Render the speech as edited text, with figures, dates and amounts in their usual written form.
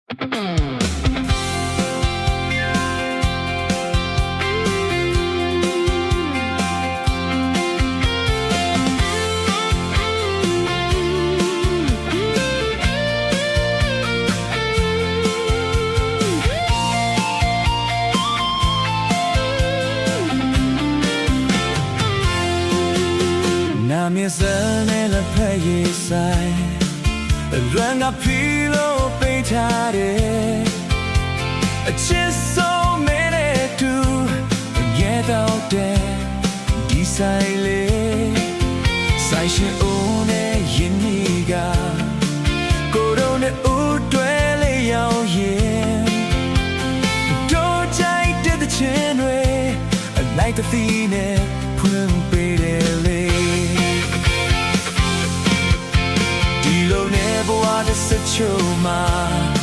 မြေစံနဲ့လက်ဖက်ရည်ဆိုင်လွမ်းကဖီလို့ပိတ်ထားတယ်အချစ်ဆုံးမဲတဲ့သူငယ်တော့တဲ့ဒီဆိုင်လေးဆိုင်ရှင်ဦးနဲ့ယင်းနီကကိုတို့နဲ့ဦးတွဲလေးရောက်ရင်တို့ကြိုက်တဲ့ချင်းတွေအလိုက်တဲ့သီးနဲ့ဖွင့်ပေးတယ်လေဘဝတစ်စချိုးမှာ